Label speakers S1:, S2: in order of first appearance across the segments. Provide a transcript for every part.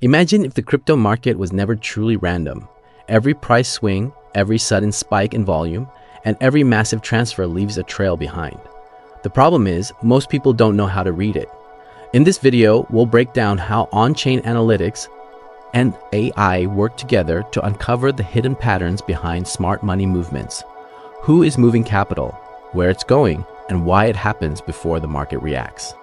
S1: Imagine if the crypto market was never truly random. Every price swing, every sudden spike in volume, and every massive transfer leaves a trail behind. The problem is, most people don't know how to read it. In this video, we'll break down how on-chain analytics and AI work together to uncover the hidden patterns behind smart money movements. Who is moving capital, where it's going, and why it happens before the market reacts.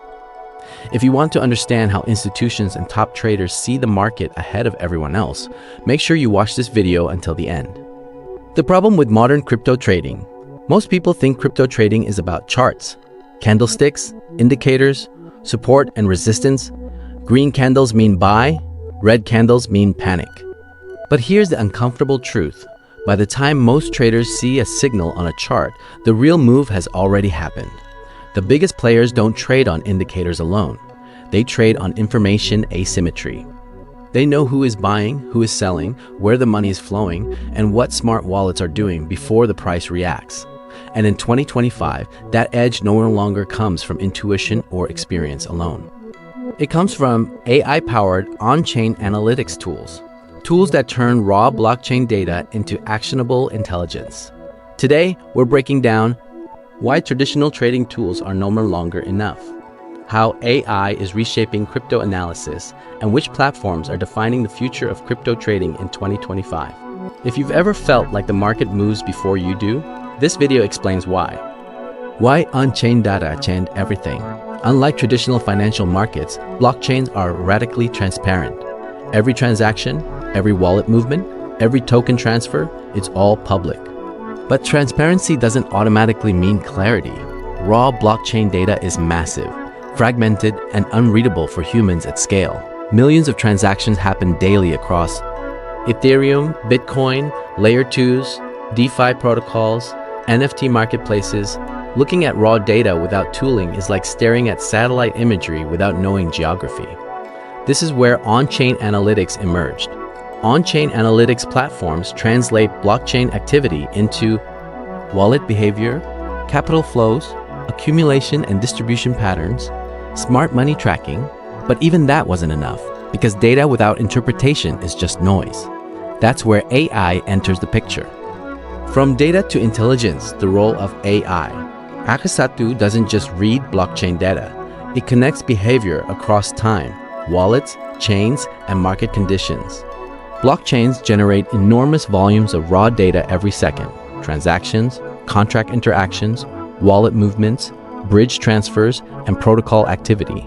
S1: If you want to understand how institutions and top traders see the market ahead of everyone else, make sure you watch this video until the end. The problem with modern crypto trading. Most people think crypto trading is about charts, candlesticks, indicators, support and resistance. Green candles mean buy, red candles mean panic. But here's the uncomfortable truth. By the time most traders see a signal on a chart, the real move has already happened. The biggest players don't trade on indicators alone. They trade on information asymmetry. They know who is buying, who is selling, where the money is flowing, and what smart wallets are doing before the price reacts. And in 2025, that edge no longer comes from intuition or experience alone. It comes from AI-powered on-chain analytics tools. Tools that turn raw blockchain data into actionable intelligence. Today, we're breaking down why traditional trading tools are no longer enough, how AI is reshaping crypto analysis, and which platforms are defining the future of crypto trading in 2025. If you've ever felt like the market moves before you do, this video explains why. Why on-chain data changed everything. Unlike traditional financial markets, blockchains are radically transparent. Every transaction, every wallet movement, every token transfer, it's all public. But transparency doesn't automatically mean clarity. Raw blockchain data is massive, fragmented, and unreadable for humans at scale. Millions of transactions happen daily across Ethereum, Bitcoin, Layer 2s, DeFi protocols, NFT marketplaces. Looking at raw data without tooling is like staring at satellite imagery without knowing geography. This is where on-chain analytics emerged. On-chain analytics platforms translate blockchain activity into wallet behavior, capital flows, accumulation and distribution patterns, smart money tracking, but even that wasn't enough because data without interpretation is just noise. That's where AI enters the picture. From data to intelligence, the role of AI. Akasatu doesn't just read blockchain data. It connects behavior across time, wallets, chains, and market conditions. Blockchains generate enormous volumes of raw data every second. Transactions, contract interactions, wallet movements, bridge transfers, and protocol activity.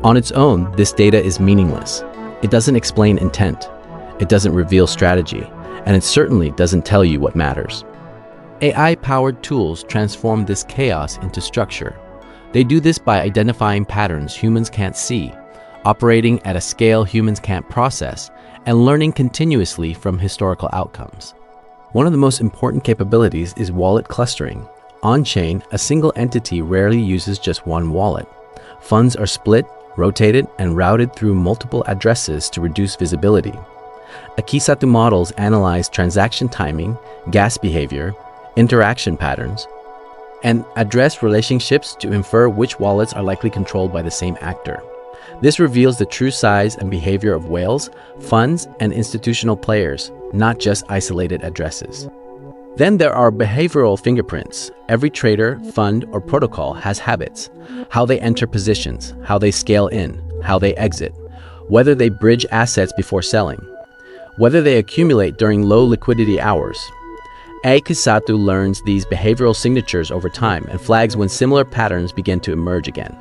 S1: On its own, this data is meaningless. It doesn't explain intent. It doesn't reveal strategy. And it certainly doesn't tell you what matters. AI-powered tools transform this chaos into structure. They do this by identifying patterns humans can't see, operating at a scale humans can't process, and learning continuously from historical outcomes. One of the most important capabilities is wallet clustering. On-chain, a single entity rarely uses just one wallet. Funds are split, rotated, and routed through multiple addresses to reduce visibility. Akisatu models analyze transaction timing, gas behavior, interaction patterns, and address relationships to infer which wallets are likely controlled by the same actor. This reveals the true size and behavior of whales, funds, and institutional players, not just isolated addresses. Then there are behavioral fingerprints. Every trader, fund, or protocol has habits. How they enter positions, how they scale in, how they exit, whether they bridge assets before selling, whether they accumulate during low liquidity hours. Akisatu learns these behavioral signatures over time and flags when similar patterns begin to emerge again.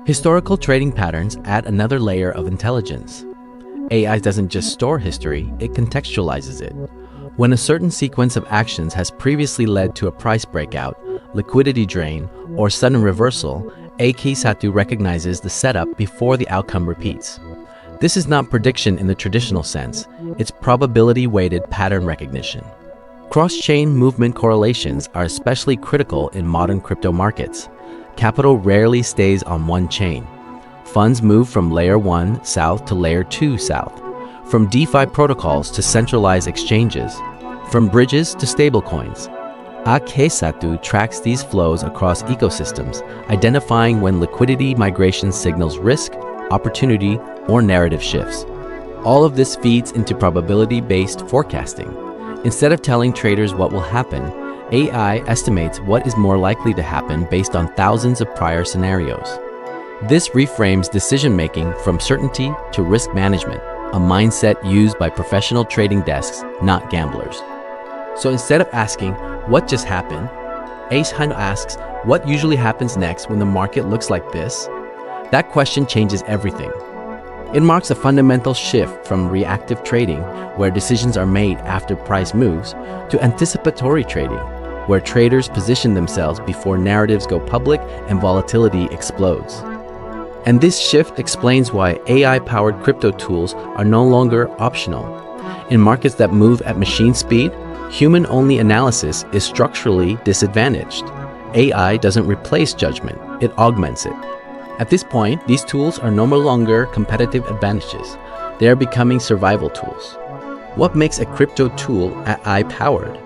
S1: Historical trading patterns add another layer of intelligence. AI doesn't just store history, it contextualizes it. When a certain sequence of actions has previously led to a price breakout, liquidity drain, or sudden reversal, Akisatu recognizes the setup before the outcome repeats. This is not prediction in the traditional sense, it's probability-weighted pattern recognition. Cross-chain movement correlations are especially critical in modern crypto markets. Capital rarely stays on one chain. Funds move from Layer 1 south to Layer 2 south, from DeFi protocols to centralized exchanges, from bridges to stablecoins. Akisatu tracks these flows across ecosystems, identifying when liquidity migration signals risk, opportunity, or narrative shifts. All of this feeds into probability-based forecasting. Instead of telling traders what will happen, AI estimates what is more likely to happen based on thousands of prior scenarios. This reframes decision-making from certainty to risk management, a mindset used by professional trading desks, not gamblers. So instead of asking, what just happened? Ace Hunt asks, what usually happens next when the market looks like this? That question changes everything. It marks a fundamental shift from reactive trading, where decisions are made after price moves, to anticipatory trading, where traders position themselves before narratives go public and volatility explodes. And this shift explains why AI-powered crypto tools are no longer optional. In markets that move at machine speed, human-only analysis is structurally disadvantaged. AI doesn't replace judgment, it augments it. At this point, these tools are no longer competitive advantages. They are becoming survival tools. What makes a crypto tool AI-powered?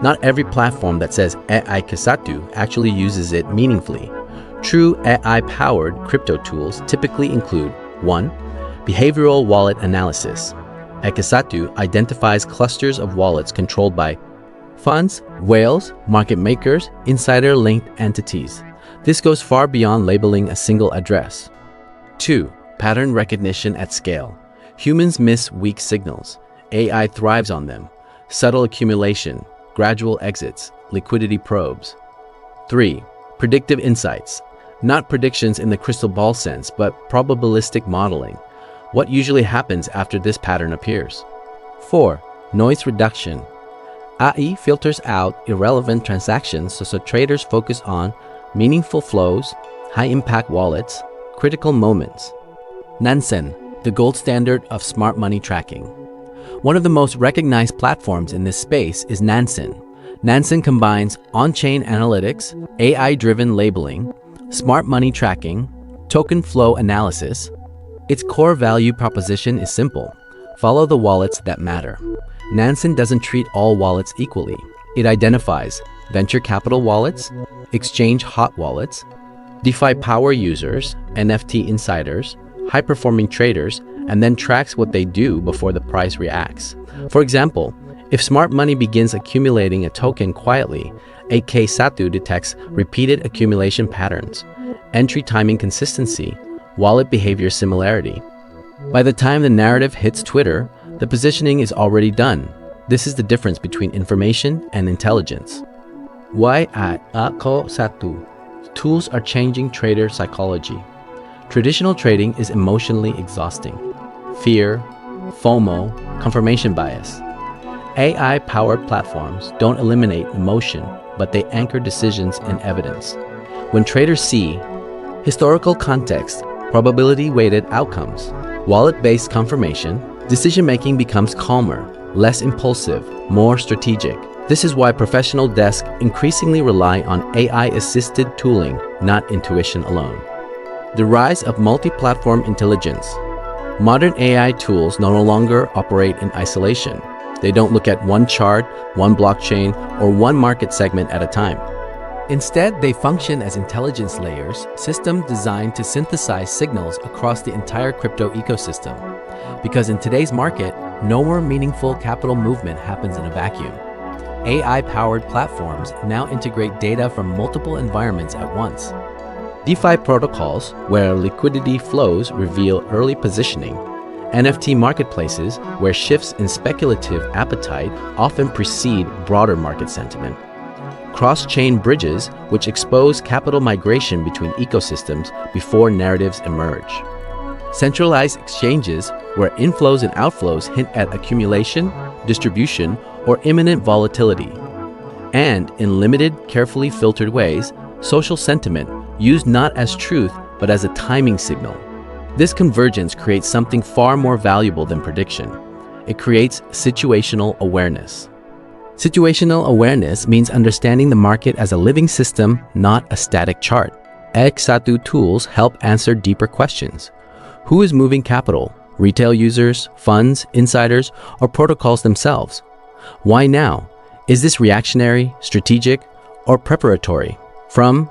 S1: Not every platform that says AI Kasatu actually uses it meaningfully. True AI-powered crypto tools typically include 1. Behavioral wallet analysis. Ekasatu identifies clusters of wallets controlled by funds, whales, market makers, insider-linked entities. This goes far beyond labeling a single address. 2. Pattern recognition at scale. Humans miss weak signals. AI thrives on them. Subtle accumulation, gradual exits, liquidity probes. 3. Predictive insights. Not predictions in the crystal ball sense, but probabilistic modeling. What usually happens after this pattern appears? 4. Noise reduction. AI filters out irrelevant transactions so traders focus on meaningful flows, high-impact wallets, critical moments. Nansen, the gold standard of smart money tracking. One of the most recognized platforms in this space is Nansen. Nansen combines on-chain analytics, AI-driven labeling, smart money tracking, token flow analysis. Its core value proposition is simple: follow the wallets that matter. Nansen doesn't treat all wallets equally. It identifies venture capital wallets, exchange hot wallets, DeFi power users, NFT insiders, high-performing traders, and then tracks what they do before the price reacts. For example, if smart money begins accumulating a token quietly, AK Satu detects repeated accumulation patterns, entry timing consistency, wallet behavior similarity. By the time the narrative hits Twitter, the positioning is already done. This is the difference between information and intelligence. Why at AK Satu? Tools are changing trader psychology. Traditional trading is emotionally exhausting. Fear, FOMO, confirmation bias. AI-powered platforms don't eliminate emotion, but they anchor decisions in evidence. When traders see historical context, probability-weighted outcomes, wallet-based confirmation, decision-making becomes calmer, less impulsive, more strategic. This is why professional desks increasingly rely on AI-assisted tooling, not intuition alone. The rise of multi-platform intelligence. Modern AI tools no longer operate in isolation. They don't look at one chart, one blockchain, or one market segment at a time. Instead, they function as intelligence layers, systems designed to synthesize signals across the entire crypto ecosystem. Because in today's market, no more meaningful capital movement happens in a vacuum. AI-powered platforms now integrate data from multiple environments at once. DeFi protocols, where liquidity flows reveal early positioning. NFT marketplaces, where shifts in speculative appetite often precede broader market sentiment. Cross-chain bridges, which expose capital migration between ecosystems before narratives emerge. Centralized exchanges, where inflows and outflows hint at accumulation, distribution, or imminent volatility. And in limited, carefully filtered ways, social sentiment, used not as truth but as a timing signal. This convergence creates something far more valuable than prediction. It creates situational awareness. Situational awareness means understanding the market as a living system, not a static chart. X-Satu tools help answer deeper questions. Who is moving capital? Retail users, funds, insiders, or protocols themselves? Why now? Is this reactionary, strategic, or preparatory? From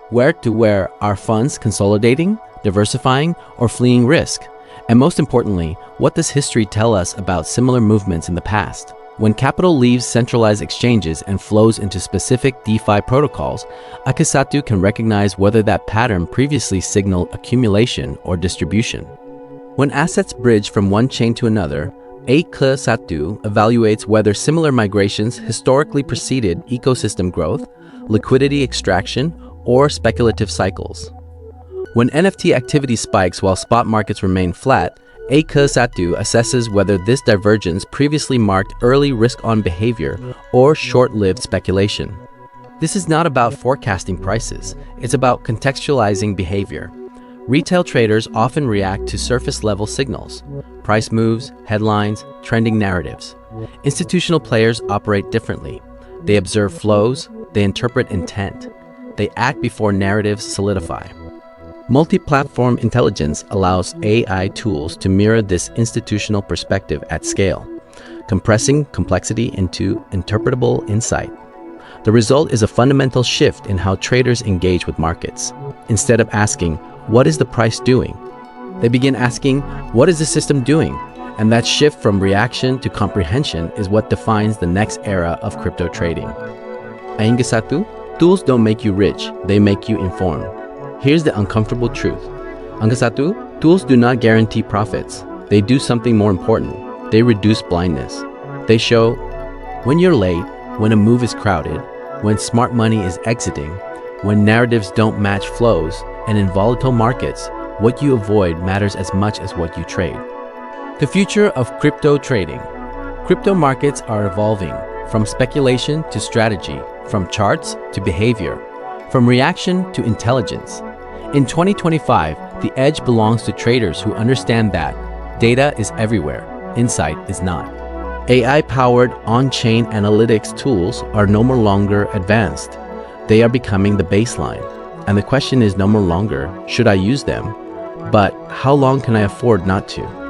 S1: where to where are funds consolidating, diversifying, or fleeing risk? And most importantly, what does history tell us about similar movements in the past? When capital leaves centralized exchanges and flows into specific DeFi protocols, Akisatu can recognize whether that pattern previously signaled accumulation or distribution. When assets bridge from one chain to another, Akisatu evaluates whether similar migrations historically preceded ecosystem growth, liquidity extraction, or speculative cycles. When NFT activity spikes while spot markets remain flat, Akisatu assesses whether this divergence previously marked early risk-on behavior or short-lived speculation. This is not about forecasting prices, it's about contextualizing behavior. Retail traders often react to surface-level signals, price moves, headlines, trending narratives. Institutional players operate differently. They observe flows, they interpret intent, they act before narratives solidify. Multi-platform intelligence allows AI tools to mirror this institutional perspective at scale, compressing complexity into interpretable insight. The result is a fundamental shift in how traders engage with markets. Instead of asking, "What is the price doing?" they begin asking, "What is the system doing?" And that shift from reaction to comprehension is what defines the next era of crypto trading. Aingasatu, tools don't make you rich, they make you informed. Here's the uncomfortable truth. Angasatu, tools do not guarantee profits. They do something more important. They reduce blindness. They show when you're late, when a move is crowded, when smart money is exiting, when narratives don't match flows, and in volatile markets, what you avoid matters as much as what you trade. The future of crypto trading. Crypto markets are evolving from speculation to strategy, from charts to behavior, from reaction to intelligence. In 2025, the edge belongs to traders who understand that data is everywhere, insight is not. AI-powered on-chain analytics tools are no more longer advanced. They are becoming the baseline. And the question is no more longer, should I use them? But how long can I afford not to?